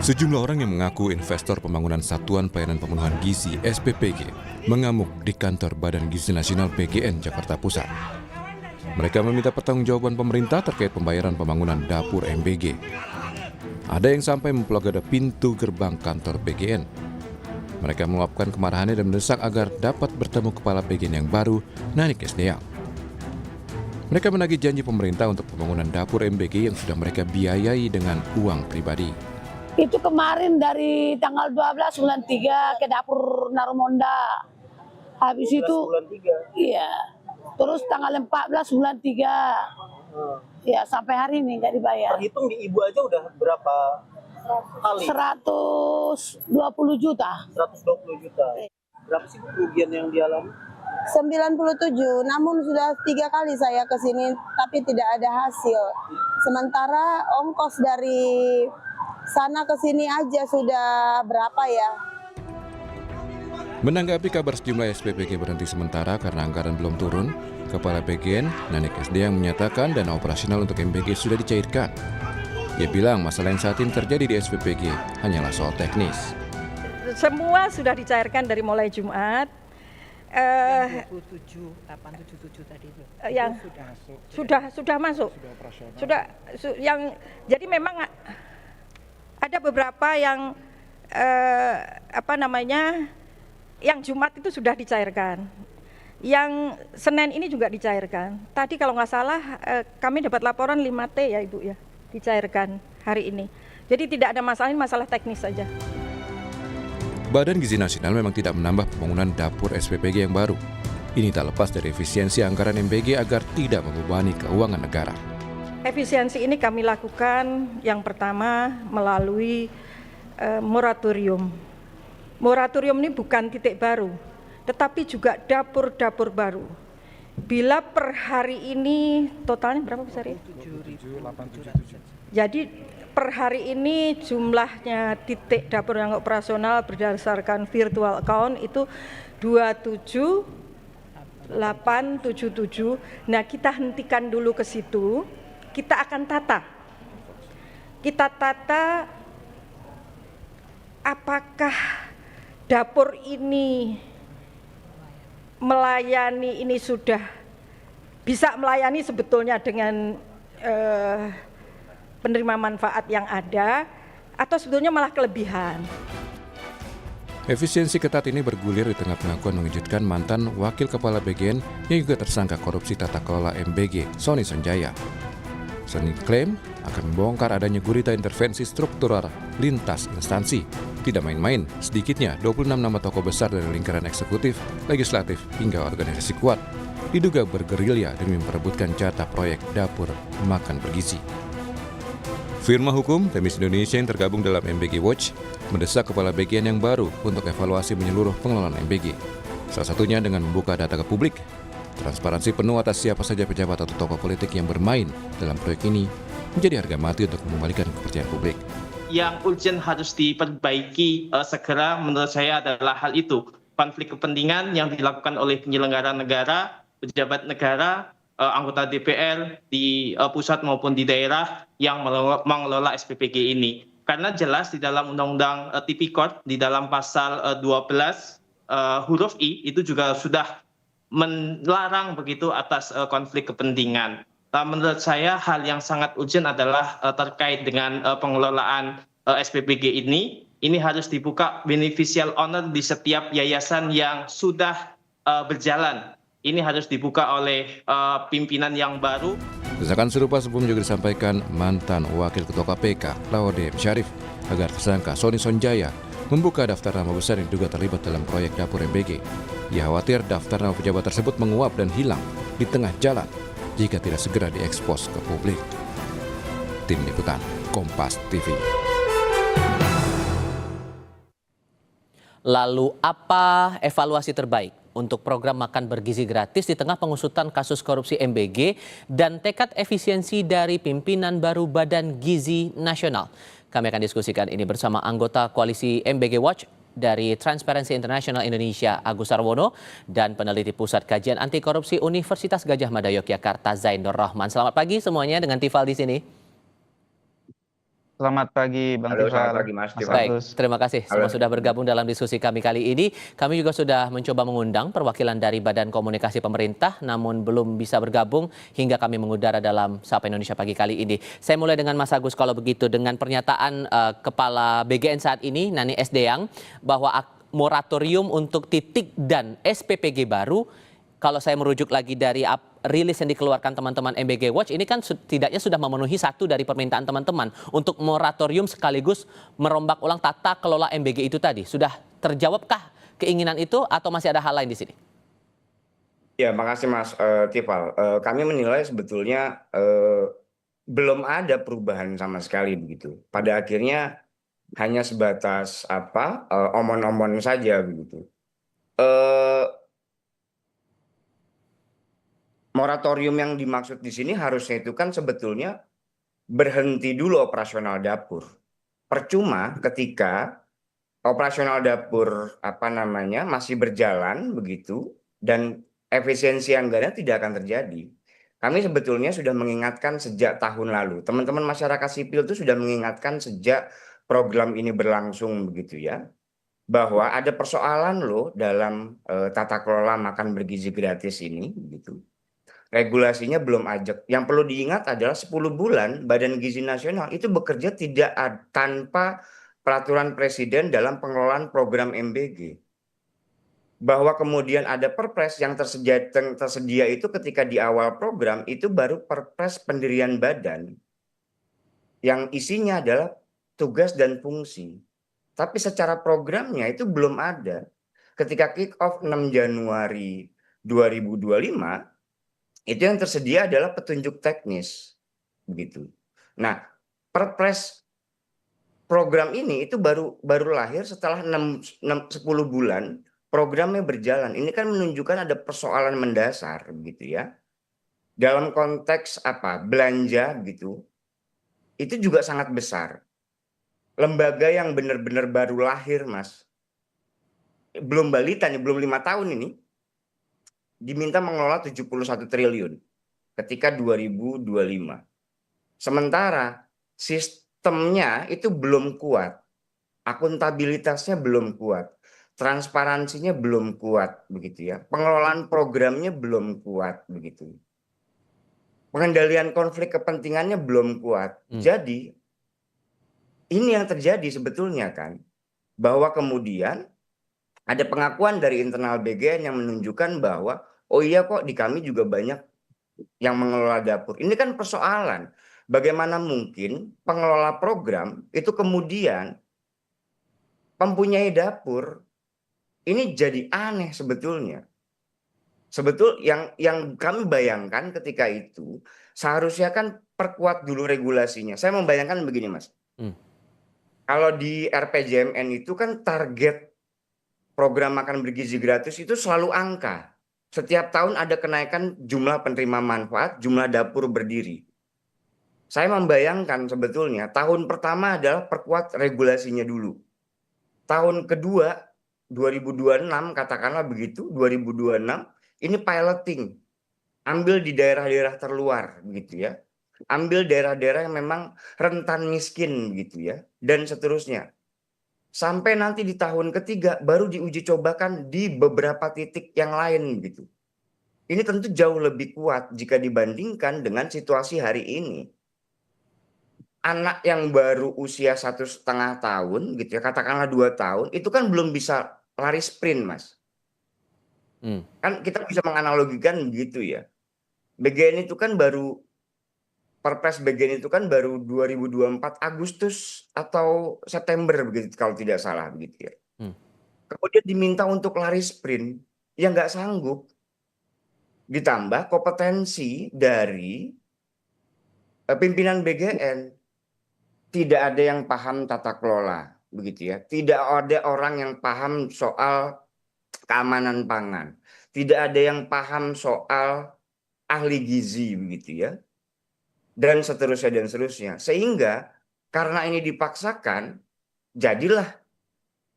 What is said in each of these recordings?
Sejumlah orang yang mengaku investor pembangunan Satuan Pelayanan Pemenuhan Gizi (SPPG) mengamuk di kantor Badan Gizi Nasional (BGN) Jakarta Pusat. Mereka meminta pertanggungjawaban pemerintah terkait pembayaran pembangunan dapur MBG. Ada yang sampai memblokade pintu gerbang kantor BGN. Mereka meluapkan kemarahannya dan mendesak agar dapat bertemu kepala BGN yang baru, Nanik Esdeang. Mereka menagih janji pemerintah untuk pembangunan dapur MBG yang sudah mereka biayai dengan uang pribadi. Itu kemarin dari tanggal 12 bulan 3 ke dapur Narumonda. Habis itu bulan 3. iya. Terus tanggal 14 bulan 3. Ya, sampai hari ini nggak dibayar. Terhitung di Ibu aja udah berapa kali? 120 juta. 120 juta. Berapa sih kerugian yang dialami? 97, namun sudah 3 kali saya ke sini tapi tidak ada hasil. Sementara ongkos dari sana ke sini aja sudah berapa ya? Menanggapi kabar sejumlah SPPG berhenti sementara karena anggaran belum turun, Kepala BGN, Nanik Esdeang menyatakan dana operasional untuk MBG sudah dicairkan. Ia bilang masalah yang saat ini terjadi di SPPG hanyalah soal teknis. Semua sudah dicairkan dari mulai Jumat. 877 tadi itu. Yang sudah masuk. Jadi memang ada beberapa yang yang Jumat itu sudah dicairkan. Yang Senin ini juga dicairkan. Tadi kalau nggak salah kami dapat laporan 5T ya Ibu ya, dicairkan hari ini. Jadi tidak ada masalah, ini masalah teknis saja. Badan Gizi Nasional memang tidak menambah pembangunan dapur SPPG yang baru. Ini tak lepas dari efisiensi anggaran MBG agar tidak membebani keuangan negara. Efisiensi ini kami lakukan yang pertama melalui moratorium. Moratorium ini bukan titik baru, tetapi juga dapur-dapur baru. Bila per hari ini totalnya berapa besar ya? 7.877. Jadi per hari ini jumlahnya titik dapur yang operasional berdasarkan virtual account itu 27.877. Nah, kita hentikan dulu ke situ. Kita akan tata. Kita tata apakah dapur ini melayani, ini sudah bisa melayani sebetulnya dengan penerima manfaat yang ada, atau sebetulnya malah kelebihan. Efisiensi ketat ini bergulir di tengah pengakuan mengejutkan mantan Wakil Kepala BGN yang juga tersangka korupsi tata kelola MBG, Sony Sonjaya. Sony klaim akan membongkar adanya gurita intervensi struktural lintas instansi. Tidak main-main, sedikitnya 26 nama tokoh besar dari lingkaran eksekutif, legislatif, hingga organisasi kuat diduga bergerilya demi memperebutkan jatah proyek dapur makan bergizi. Firma hukum Temis Indonesia yang tergabung dalam MBG Watch mendesak kepala BGN yang baru untuk evaluasi menyeluruh pengelolaan MBG. Salah satunya dengan membuka data ke publik. Transparansi penuh atas siapa saja pejabat atau tokoh politik yang bermain dalam proyek ini menjadi harga mati untuk mengembalikan kepercayaan publik. Yang urgent harus diperbaiki segera menurut saya adalah hal itu. Konflik kepentingan yang dilakukan oleh penyelenggara negara, pejabat negara, anggota DPR di pusat maupun di daerah yang mengelola SPPG ini. Karena jelas di dalam Undang-Undang Tipikor di dalam pasal 12 huruf I itu juga sudah melarang begitu atas konflik kepentingan. Menurut saya hal yang sangat urgent adalah terkait dengan pengelolaan SPPG ini. Ini harus dibuka beneficial owner di setiap yayasan yang sudah berjalan. Ini harus dibuka oleh pimpinan yang baru. Desakan serupa sebelumnya juga disampaikan mantan Wakil Ketua KPK, Laude M. Syarif, agar tersangka Sony Sonjaya membuka daftar nama besar yang diduga terlibat dalam proyek dapur MBG. Ia khawatir daftar nama pejabat tersebut menguap dan hilang di tengah jalan jika tidak segera diekspos ke publik. Tim Liputan, Kompas TV. Lalu apa evaluasi terbaik untuk program makan bergizi gratis di tengah pengusutan kasus korupsi MBG dan tekad efisiensi dari pimpinan baru Badan Gizi Nasional? Kami akan diskusikan ini bersama anggota koalisi MBG Watch dari Transparency International Indonesia, Agus Sarwono, dan peneliti Pusat Kajian Anti Korupsi Universitas Gadjah Mada Yogyakarta, Zainur Rahman. Selamat pagi semuanya dengan Tifal di sini. Selamat pagi Bang Halo, selamat Tifal, pagi Mas Mas Tifal. Baik, Agus. terima kasih semua Halo. sudah bergabung dalam diskusi kami kali ini. Kami juga sudah mencoba mengundang perwakilan dari Badan Komunikasi Pemerintah, namun belum bisa bergabung hingga kami mengudara dalam Sapa Indonesia Pagi kali ini. Saya mulai dengan Mas Agus kalau begitu, dengan pernyataan Kepala BGN saat ini, Nani Esdeyang, bahwa moratorium untuk titik dan SPPG baru, kalau saya merujuk lagi dari rilis yang dikeluarkan teman-teman MBG Watch, ini kan setidaknya sudah memenuhi satu dari permintaan teman-teman untuk moratorium sekaligus merombak ulang tata kelola MBG itu tadi. Sudah terjawabkah keinginan itu atau masih ada hal lain di sini? Ya, makasih Mas Tifal. Kami menilai sebetulnya belum ada perubahan sama sekali begitu. Pada akhirnya hanya sebatas omon-omon saja begitu. Moratorium yang dimaksud di sini harusnya itu kan sebetulnya berhenti dulu operasional dapur. Percuma ketika operasional dapur masih berjalan begitu dan efisiensi anggaran tidak akan terjadi. Kami sebetulnya sudah mengingatkan sejak tahun lalu. Teman-teman masyarakat sipil itu sudah mengingatkan sejak program ini berlangsung begitu ya. Bahwa ada persoalan loh dalam tata kelola makan bergizi gratis ini begitu. Regulasinya belum ajak. Yang perlu diingat adalah 10 bulan Badan Gizi Nasional itu bekerja tidak tanpa peraturan presiden dalam pengelolaan program MBG. Bahwa kemudian ada perpres yang tersedia itu ketika di awal program itu baru perpres pendirian badan yang isinya adalah tugas dan fungsi. Tapi secara programnya itu belum ada. Ketika kick off 6 Januari 2025 itu yang tersedia adalah petunjuk teknis begitu. Nah, perpres program ini itu baru lahir setelah 10 bulan programnya berjalan. Ini kan menunjukkan ada persoalan mendasar gitu ya. Dalam konteks belanja gitu. Itu juga sangat besar. Lembaga yang benar-benar baru lahir, Mas. Belum balita nih, belum 5 tahun ini. Diminta mengelola 71 triliun ketika 2025. Sementara sistemnya itu belum kuat. Akuntabilitasnya belum kuat. Transparansinya belum kuat begitu ya. Pengelolaan programnya belum kuat begitu. Pengendalian konflik kepentingannya belum kuat. Jadi ini yang terjadi sebetulnya kan, bahwa kemudian ada pengakuan dari internal BGN yang menunjukkan bahwa oh iya kok di kami juga banyak yang mengelola dapur. Ini kan persoalan. Bagaimana mungkin pengelola program itu kemudian mempunyai dapur? Ini jadi aneh sebetulnya. Yang kami bayangkan ketika itu seharusnya kan perkuat dulu regulasinya. Saya membayangkan begini Mas. Kalau di RPJMN itu kan target program makan bergizi gratis itu selalu angka. Setiap tahun ada kenaikan jumlah penerima manfaat, jumlah dapur berdiri. Saya membayangkan sebetulnya tahun pertama adalah perkuat regulasinya dulu. Tahun kedua 2026 katakanlah begitu, 2026 ini piloting. Ambil di daerah-daerah terluar begitu ya. Ambil daerah-daerah yang memang rentan miskin gitu ya, dan seterusnya. Sampai nanti di tahun ketiga baru diuji cobakan di beberapa titik yang lain gitu. Ini tentu jauh lebih kuat jika dibandingkan dengan situasi hari ini. Anak yang baru usia 1,5 tahun gitu ya, katakanlah 2 tahun, itu kan belum bisa lari sprint Mas. Kan kita bisa menganalogikan begitu ya. BGN itu kan baru Perpres BGN itu kan baru 2024 Agustus atau September begitu kalau tidak salah begitu ya. Kemudian diminta untuk lari sprint, ya nggak sanggup. Ditambah kompetensi dari pimpinan BGN, tidak ada yang paham tata kelola begitu ya. Tidak ada orang yang paham soal keamanan pangan. Tidak ada yang paham soal ahli gizi begitu ya. Dan seterusnya. Sehingga karena ini dipaksakan, jadilah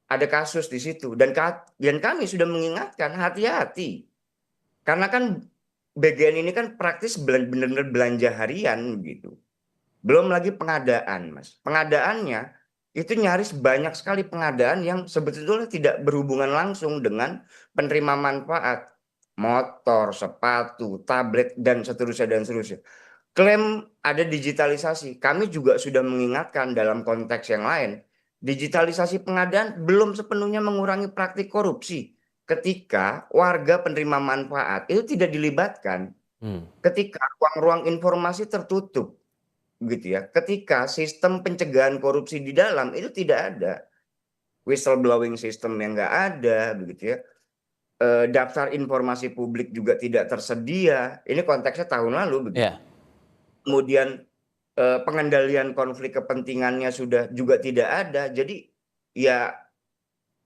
ada kasus di situ. Dan kami sudah mengingatkan hati-hati. Karena kan BGN ini kan praktis benar-benar belanja harian gitu. Belum lagi pengadaan, Mas. Pengadaannya itu nyaris banyak sekali pengadaan yang sebetulnya tidak berhubungan langsung dengan penerima manfaat. Motor, sepatu, tablet, dan seterusnya, dan seterusnya. Klaim ada digitalisasi. Kami juga sudah mengingatkan dalam konteks yang lain. Digitalisasi pengadaan belum sepenuhnya mengurangi praktik korupsi. Ketika warga penerima manfaat itu tidak dilibatkan. Ketika ruang-ruang informasi tertutup, gitu ya. Ketika sistem pencegahan korupsi di dalam itu tidak ada, whistleblowing system yang nggak ada, begitu ya. Daftar informasi publik juga tidak tersedia. Ini konteksnya tahun lalu, begitu. Ya. Kemudian pengendalian konflik kepentingannya sudah juga tidak ada. Jadi ya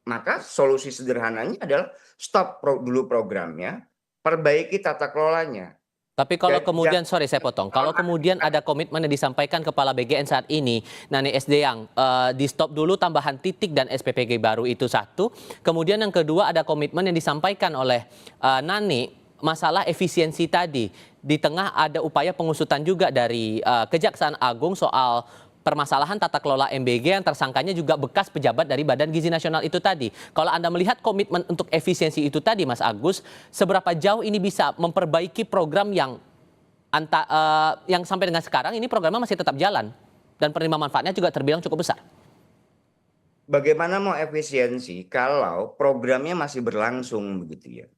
maka solusi sederhananya adalah stop dulu programnya, perbaiki tata kelolanya. Tapi kalau Dan kemudian, sorry saya potong, kalau kemudian ada komitmen yang disampaikan Kepala BGN saat ini, Nani SD yang di stop dulu tambahan titik dan SPPG baru itu satu, kemudian yang kedua ada komitmen yang disampaikan oleh Nani, masalah efisiensi tadi, di tengah ada upaya pengusutan juga dari Kejaksaan Agung soal permasalahan tata kelola MBG yang tersangkanya juga bekas pejabat dari Badan Gizi Nasional itu tadi. Kalau Anda melihat komitmen untuk efisiensi itu tadi, Mas Agus, seberapa jauh ini bisa memperbaiki program yang yang sampai dengan sekarang ini programnya masih tetap jalan dan penerima manfaatnya juga terbilang cukup besar. Bagaimana mau efisiensi kalau programnya masih berlangsung, begitu ya?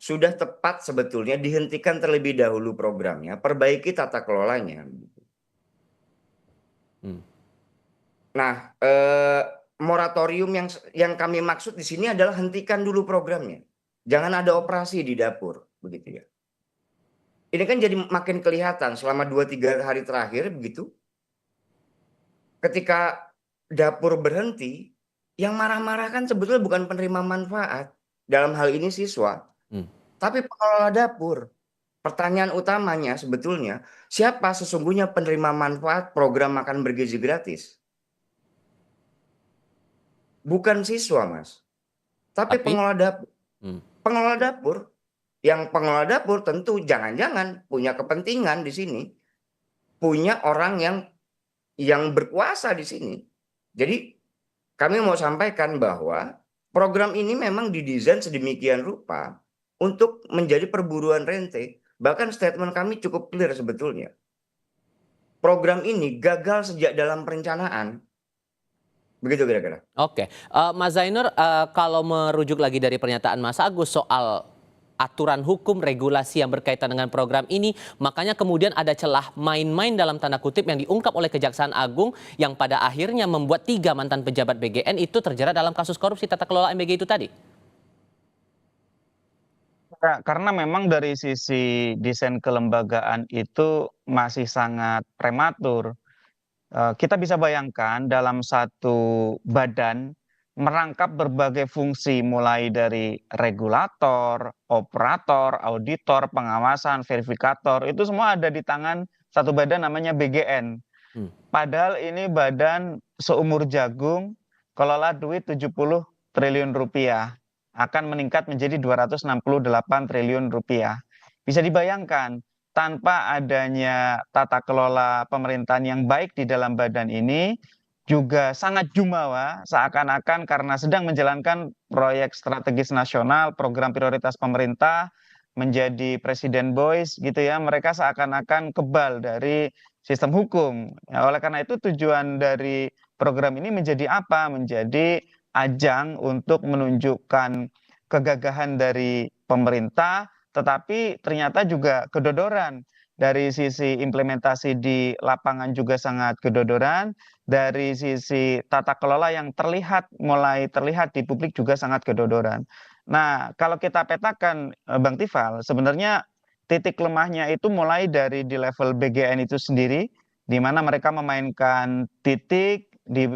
Sudah tepat sebetulnya dihentikan terlebih dahulu programnya, perbaiki tata kelolanya. Nah, moratorium yang kami maksud di sini adalah hentikan dulu programnya. Jangan ada operasi di dapur, begitu ya. Ini kan jadi makin kelihatan selama 2-3 hari terakhir, begitu. Ketika dapur berhenti, yang marah-marah kan sebetulnya bukan penerima manfaat, dalam hal ini siswa, tapi pengelola dapur. Pertanyaan utamanya sebetulnya, siapa sesungguhnya penerima manfaat program makan bergizi gratis? Bukan siswa, Mas. Tapi pengelola dapur. Pengelola dapur, yang pengelola dapur tentu jangan-jangan punya kepentingan di sini. Punya orang yang berkuasa di sini. Jadi kami mau sampaikan bahwa program ini memang didesain sedemikian rupa untuk menjadi perburuan rente. Bahkan statement kami cukup clear sebetulnya. Program ini gagal sejak dalam perencanaan. Begitu kira-kira. Oke, Mas Zainur, kalau merujuk lagi dari pernyataan Mas Agus soal aturan hukum regulasi yang berkaitan dengan program ini, makanya kemudian ada celah main-main dalam tanda kutip yang diungkap oleh Kejaksaan Agung yang pada akhirnya membuat 3 mantan pejabat BGN itu terjerat dalam kasus korupsi tata kelola MBG itu tadi. Karena memang dari sisi desain kelembagaan itu masih sangat prematur. Kita bisa bayangkan dalam satu badan merangkap berbagai fungsi mulai dari regulator, operator, auditor, pengawasan, verifikator, itu semua ada di tangan satu badan namanya BGN. Padahal ini badan seumur jagung, kelola duit 70 triliun rupiah. Akan meningkat menjadi 268 triliun rupiah. Bisa dibayangkan, tanpa adanya tata kelola pemerintahan yang baik di dalam badan ini, juga sangat jumawa seakan-akan karena sedang menjalankan proyek strategis nasional, program prioritas pemerintah, menjadi presiden boys gitu ya, mereka seakan-akan kebal dari sistem hukum. Ya, oleh karena itu tujuan dari program ini menjadi apa? Menjadi ajang untuk menunjukkan kegagahan dari pemerintah, tetapi ternyata juga kedodoran. Dari sisi implementasi di lapangan juga sangat kedodoran, dari sisi tata kelola yang mulai terlihat di publik juga sangat kedodoran. Nah, kalau kita petakan Bang Tifal, sebenarnya titik lemahnya itu mulai dari di level BGN itu sendiri, di mana mereka memainkan titik,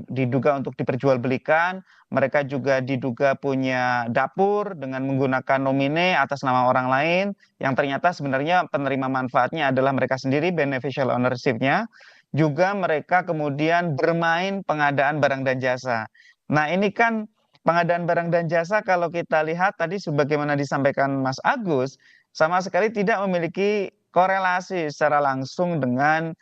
diduga untuk diperjualbelikan, mereka juga diduga punya dapur dengan menggunakan nomine atas nama orang lain, yang ternyata sebenarnya penerima manfaatnya adalah mereka sendiri, beneficial ownership-nya. Juga mereka kemudian bermain pengadaan barang dan jasa. Nah ini kan pengadaan barang dan jasa kalau kita lihat tadi sebagaimana disampaikan Mas Agus, sama sekali tidak memiliki korelasi secara langsung dengan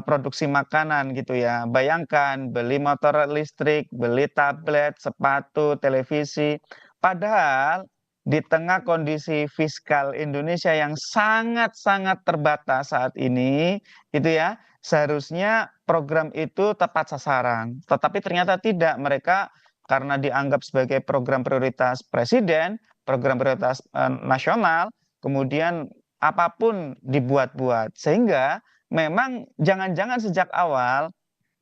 produksi makanan gitu ya. Bayangkan beli motor listrik, beli tablet, sepatu, televisi. Padahal di tengah kondisi fiskal Indonesia yang sangat-sangat terbatas saat ini, gitu ya, seharusnya program itu tepat sasaran. Tetapi ternyata tidak, mereka karena dianggap sebagai program prioritas presiden, program prioritas nasional, kemudian apapun dibuat-buat. Sehingga memang jangan-jangan sejak awal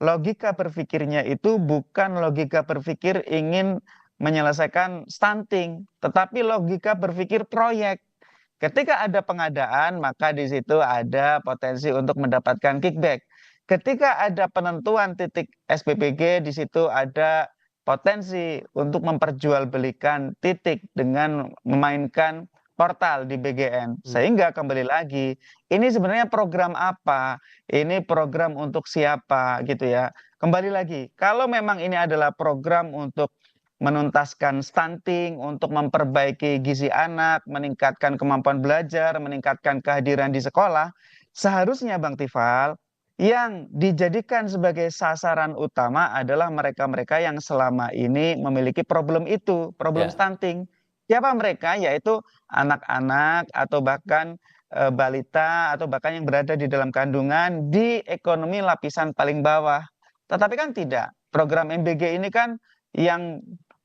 logika berpikirnya itu bukan logika berpikir ingin menyelesaikan stunting, tetapi logika berpikir proyek. Ketika ada pengadaan, maka di situ ada potensi untuk mendapatkan kickback. Ketika ada penentuan titik SPPG, di situ ada potensi untuk memperjualbelikan titik dengan memainkan portal di BGN. Sehingga kembali lagi, ini sebenarnya program apa? Ini program untuk siapa gitu ya. Kembali lagi, kalau memang ini adalah program untuk menuntaskan stunting, untuk memperbaiki gizi anak, meningkatkan kemampuan belajar, meningkatkan kehadiran di sekolah, seharusnya Bang Tifal, yang dijadikan sebagai sasaran utama adalah mereka-mereka yang selama ini memiliki problem itu, problem stunting. Siapa mereka? Yaitu anak-anak atau bahkan balita atau bahkan yang berada di dalam kandungan di ekonomi lapisan paling bawah. Tetapi kan tidak. Program MBG ini kan yang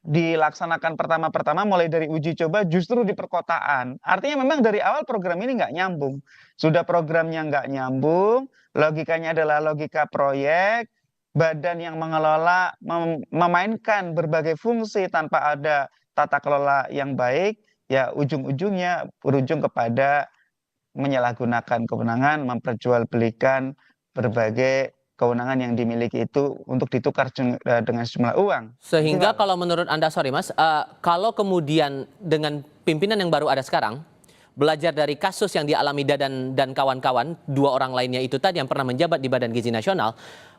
dilaksanakan pertama-pertama mulai dari uji coba justru di perkotaan. Artinya memang dari awal program ini nggak nyambung. Sudah programnya nggak nyambung, logikanya adalah logika proyek, badan yang mengelola memainkan berbagai fungsi tanpa ada tata kelola yang baik, ya ujung-ujungnya berujung kepada menyalahgunakan kewenangan, memperjualbelikan berbagai kewenangan yang dimiliki itu untuk ditukar dengan sejumlah uang. Sehingga kalau menurut Anda, sorry Mas, kalau kemudian dengan pimpinan yang baru ada sekarang, belajar dari kasus yang dialami Dadan dan kawan-kawan, 2 orang lainnya itu tadi yang pernah menjabat di Badan Gizi Nasional,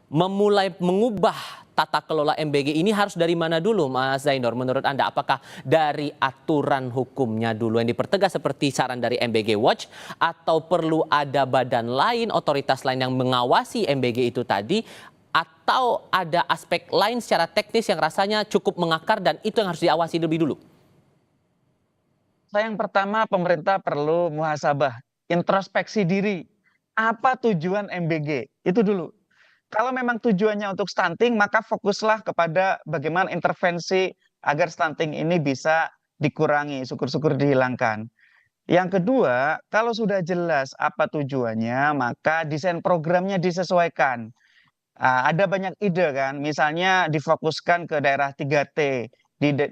memulai mengubah tata kelola MBG ini harus dari mana dulu Mas Zainur menurut Anda? Apakah dari aturan hukumnya dulu yang dipertegas seperti saran dari MBG Watch, atau perlu ada badan lain, otoritas lain yang mengawasi MBG itu tadi, atau ada aspek lain secara teknis yang rasanya cukup mengakar dan itu yang harus diawasi lebih dulu? Yang pertama, pemerintah perlu muhasabah, introspeksi diri. Apa tujuan MBG? Itu dulu. Kalau memang tujuannya untuk stunting, maka fokuslah kepada bagaimana intervensi agar stunting ini bisa dikurangi, syukur-syukur dihilangkan. Yang kedua, kalau sudah jelas apa tujuannya, maka desain programnya disesuaikan. Ada banyak ide kan, misalnya difokuskan ke daerah 3T,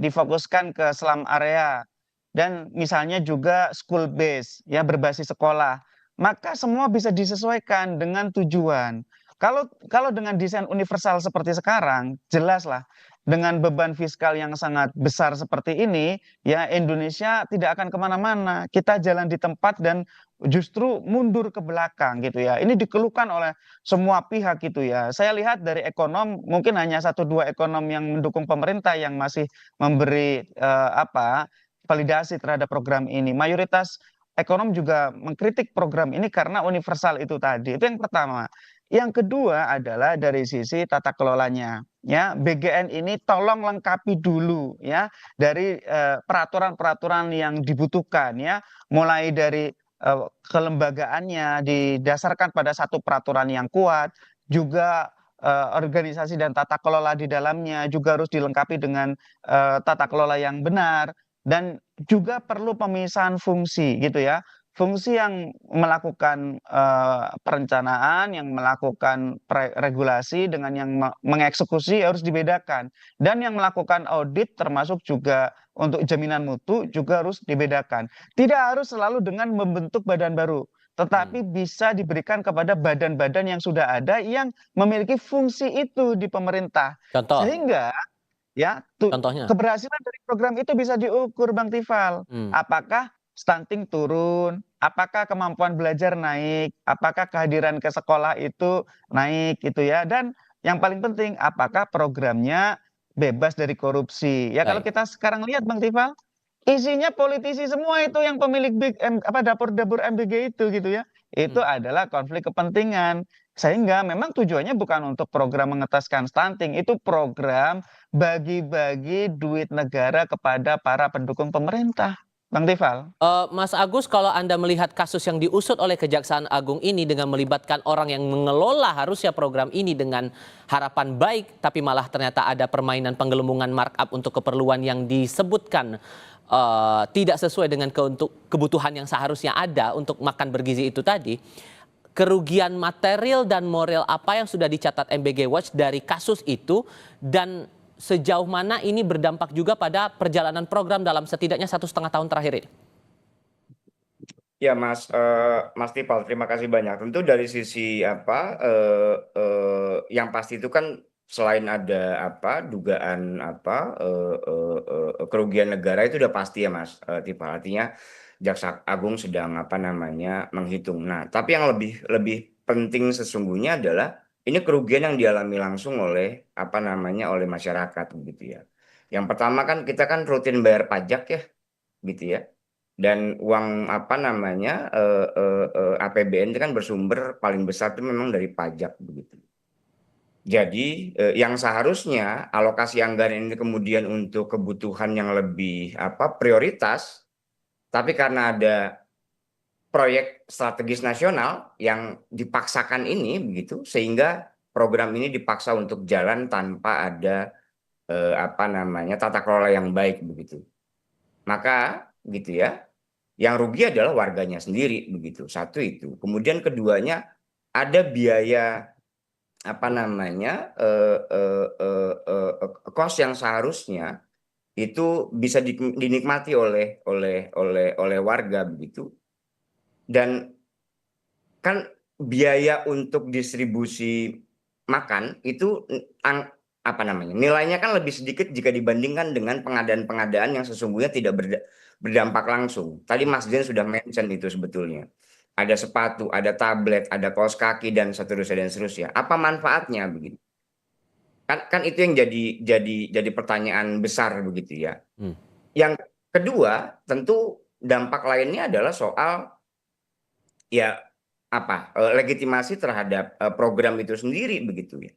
difokuskan ke slum area, dan misalnya juga school base, ya berbasis sekolah. Maka semua bisa disesuaikan dengan tujuan. Kalau dengan desain universal seperti sekarang, jelaslah dengan beban fiskal yang sangat besar seperti ini, ya Indonesia tidak akan kemana-mana. Kita jalan di tempat dan justru mundur ke belakang gitu ya. Ini dikeluhkan oleh semua pihak gitu ya. Saya lihat dari ekonom, mungkin hanya 1-2 ekonom yang mendukung pemerintah yang masih memberi validasi terhadap program ini. Mayoritas ekonom juga mengkritik program ini karena universal itu tadi. Itu yang pertama. Yang kedua adalah dari sisi tata kelolanya. Ya, BGN ini tolong lengkapi dulu ya dari peraturan-peraturan yang dibutuhkan ya, mulai dari kelembagaannya didasarkan pada satu peraturan yang kuat, juga organisasi dan tata kelola di dalamnya juga harus dilengkapi dengan tata kelola yang benar, dan juga perlu pemisahan fungsi gitu ya. Fungsi yang melakukan perencanaan, yang melakukan regulasi dengan yang mengeksekusi harus dibedakan. Dan yang melakukan audit termasuk juga untuk jaminan mutu juga harus dibedakan. Tidak harus selalu dengan membentuk badan baru, tetapi bisa diberikan kepada badan-badan yang sudah ada yang memiliki fungsi itu di pemerintah. Contoh. Sehingga ya Contohnya. keberhasilan dari program itu bisa diukur Bang Tifal. Apakah stunting turun, apakah kemampuan belajar naik, apakah kehadiran ke sekolah itu naik gitu ya, dan yang paling penting apakah programnya bebas dari korupsi. Ya kalau kita sekarang lihat Bang Tifal, isinya politisi semua itu yang pemilik dapur-dapur MBG itu gitu ya. Itu adalah konflik kepentingan. Sehingga memang tujuannya bukan untuk program mengetaskan stunting, itu program bagi-bagi duit negara kepada para pendukung pemerintah, Bang Tifal. Mas Agus, kalau Anda melihat kasus yang diusut oleh Kejaksaan Agung ini dengan melibatkan orang yang mengelola harusnya program ini dengan harapan baik, tapi malah ternyata ada permainan penggelembungan markup untuk keperluan yang disebutkan tidak sesuai dengan kebutuhan yang seharusnya ada untuk makan bergizi itu tadi. Kerugian material dan moral apa yang sudah dicatat MBG Watch dari kasus itu, dan sejauh mana ini berdampak juga pada perjalanan program dalam setidaknya 1,5 tahun terakhir ini? Ya Mas, Mas Tifal, terima kasih banyak. Tentu dari sisi yang pasti itu kan selain ada dugaan kerugian negara itu udah pasti ya Mas Tifal. Artinya Jaksa Agung sedang menghitung. Nah, tapi yang lebih penting sesungguhnya adalah ini kerugian yang dialami langsung oleh oleh masyarakat gitu ya. Yang pertama kan kita kan rutin bayar pajak ya, gitu ya. Dan uang APBN itu kan bersumber paling besar itu memang dari pajak begitu. Jadi yang seharusnya alokasi anggaran ini kemudian untuk kebutuhan yang lebih prioritas, tapi karena ada proyek strategis nasional yang dipaksakan ini begitu, sehingga program ini dipaksa untuk jalan tanpa ada tata kelola yang baik begitu. Maka gitu ya, yang rugi adalah warganya sendiri begitu. Satu itu. Kemudian keduanya ada biaya cost yang seharusnya itu bisa dinikmati oleh warga begitu. Dan kan biaya untuk distribusi makan itu nilainya kan lebih sedikit jika dibandingkan dengan pengadaan-pengadaan yang sesungguhnya tidak berdampak langsung. Tadi Mas Jen sudah mention itu sebetulnya. Ada sepatu, ada tablet, ada kaos kaki dan seterusnya. Apa manfaatnya begitu? Kan itu yang jadi pertanyaan besar begitu ya. Yang kedua, tentu dampak lainnya adalah soal legitimasi terhadap program itu sendiri begitu ya.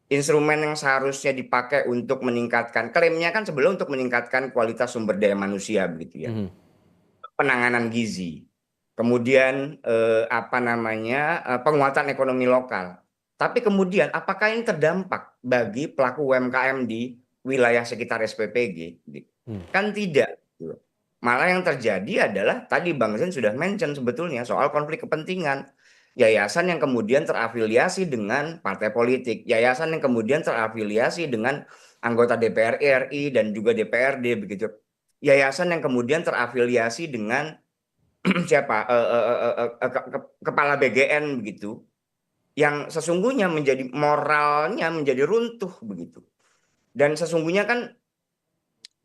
Instrumen yang seharusnya dipakai untuk meningkatkan, klaimnya kan sebelum untuk meningkatkan kualitas sumber daya manusia begitu ya. Penanganan gizi. Kemudian penguatan ekonomi lokal. Tapi kemudian apakah ini terdampak bagi pelaku UMKM di wilayah sekitar SPPG? Kan tidak. Malah yang terjadi adalah tadi Bang Zen sudah mention sebetulnya soal konflik kepentingan. Yayasan yang kemudian terafiliasi dengan partai politik, yayasan yang kemudian terafiliasi dengan anggota DPR RI dan juga DPRD begitu, yayasan yang kemudian terafiliasi dengan kepala BGN begitu, yang sesungguhnya menjadi moralnya menjadi runtuh begitu. Dan sesungguhnya kan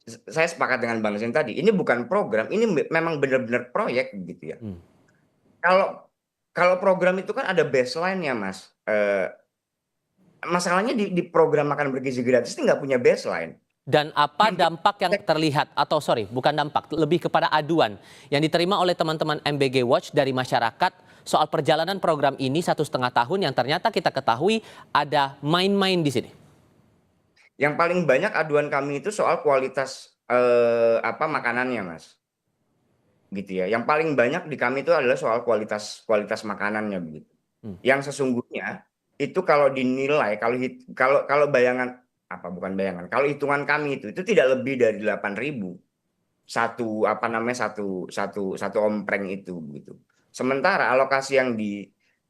saya sepakat dengan Bang Zen tadi, ini bukan program, ini memang benar-benar proyek gitu ya. Kalau program itu kan ada baseline-nya Mas. Masalahnya di program makan bergizi gratis ini nggak punya baseline. Dan apa dampak yang terlihat, atau bukan dampak, lebih kepada aduan yang diterima oleh teman-teman MBG Watch dari masyarakat soal perjalanan program ini 1,5 tahun yang ternyata kita ketahui ada main-main di sini? Yang paling banyak aduan kami itu soal kualitas makanannya Mas. Gitu ya. Yang paling banyak di kami itu adalah soal kualitas makanannya begitu. Yang sesungguhnya itu kalau dinilai, kalau bayangan kalau hitungan kami itu tidak lebih dari 8.000 satu ompreng itu begitu. Sementara alokasi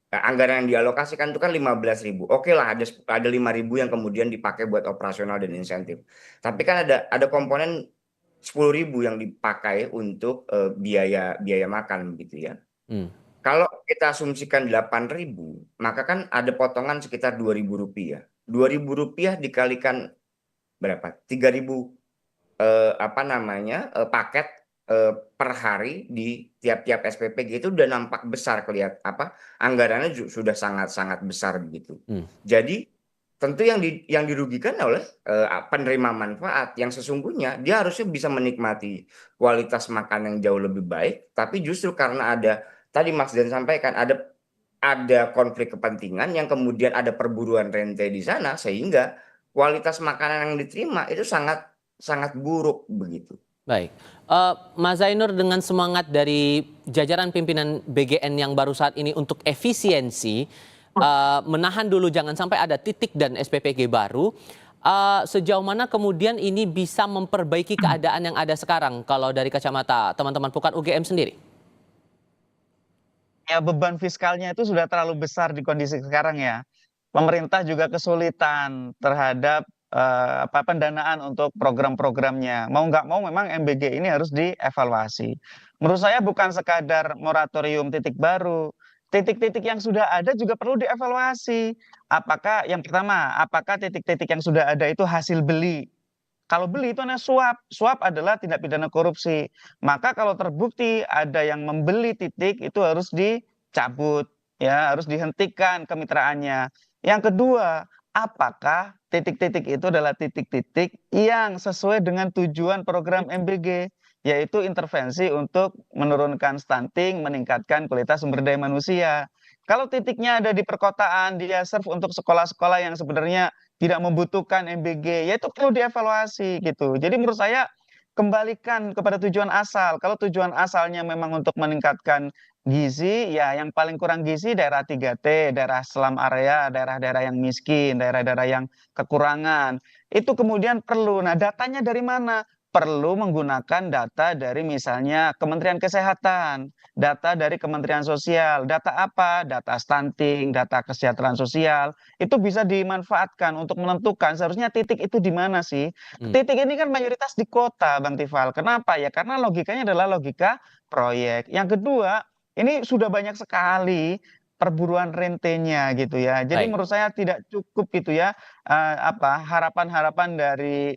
anggaran yang dialokasikan itu kan 15.000. Oke lah, ada 5.000 yang kemudian dipakai buat operasional dan insentif. Tapi kan ada komponen 10.000 yang dipakai untuk biaya makan gitu ya. Kalau kita asumsikan 8.000, maka kan ada potongan sekitar 2.000 rupiah. 2.000 rupiah dikalikan berapa? 3.000 paket per hari di tiap-tiap SPPG itu udah nampak besar anggarannya sudah sangat besar begitu. Jadi tentu yang dirugikan oleh penerima manfaat yang sesungguhnya dia harusnya bisa menikmati kualitas makan yang jauh lebih baik, tapi justru karena ada tadi Mas Dan sampaikan ada ada konflik kepentingan yang kemudian ada perburuan rente di sana sehingga kualitas makanan yang diterima itu sangat sangat buruk begitu. Baik, Mas Zainur, dengan semangat dari jajaran pimpinan BGN yang baru saat ini untuk efisiensi, menahan dulu jangan sampai ada titik dan SPPG baru, sejauh mana kemudian ini bisa memperbaiki keadaan yang ada sekarang kalau dari kacamata teman-teman Pukat UGM sendiri? Ya, beban fiskalnya itu sudah terlalu besar di kondisi sekarang ya. Pemerintah juga kesulitan terhadap pendanaan untuk program-programnya. Mau nggak mau memang MBG ini harus dievaluasi. Menurut saya bukan sekadar moratorium titik baru, titik-titik yang sudah ada juga perlu dievaluasi. Apakah yang pertama, apakah titik-titik yang sudah ada itu hasil beli? Kalau beli itu hanya suap, suap adalah tindak pidana korupsi. Maka kalau terbukti ada yang membeli titik itu harus dicabut, ya, harus dihentikan kemitraannya. Yang kedua, apakah titik-titik itu adalah titik-titik yang sesuai dengan tujuan program MBG, yaitu intervensi untuk menurunkan stunting, meningkatkan kualitas sumber daya manusia. Kalau titiknya ada di perkotaan, dia serve untuk sekolah-sekolah yang sebenarnya tidak membutuhkan MBG, ya itu perlu dievaluasi gitu. Jadi menurut saya kembalikan kepada tujuan asal. Kalau tujuan asalnya memang untuk meningkatkan gizi, ya yang paling kurang gizi daerah 3T, daerah slum area, daerah-daerah yang miskin, daerah-daerah yang kekurangan. Itu kemudian perlu. Nah, datanya dari mana? Perlu menggunakan data dari misalnya Kementerian Kesehatan, data dari Kementerian Sosial, data apa? Data stunting, data kesejahteraan sosial, itu bisa dimanfaatkan untuk menentukan seharusnya titik itu di mana sih. Titik ini kan mayoritas di kota, Bang Tifal. Kenapa ya? Karena logikanya adalah logika proyek. Yang kedua, ini sudah banyak sekali perburuan rentenya gitu ya. Jadi menurut saya tidak cukup gitu ya, harapan-harapan dari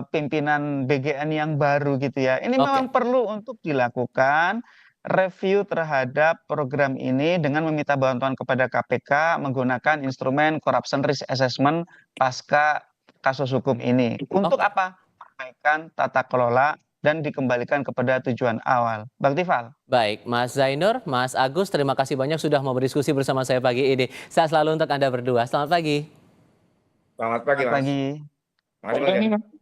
pimpinan BGN yang baru gitu ya. Ini memang perlu untuk dilakukan review terhadap program ini dengan meminta bantuan kepada KPK menggunakan instrumen corruption risk assessment pasca kasus hukum ini. Untuk apa? Perbaikan tata kelola dan dikembalikan kepada tujuan awal. Bang Tifal. Baik, Mas Zainur, Mas Agus, terima kasih banyak sudah mau berdiskusi bersama saya pagi ini. Sehat selalu untuk Anda berdua. Selamat pagi. Selamat pagi, Mas. Pagi. Makasih banyak.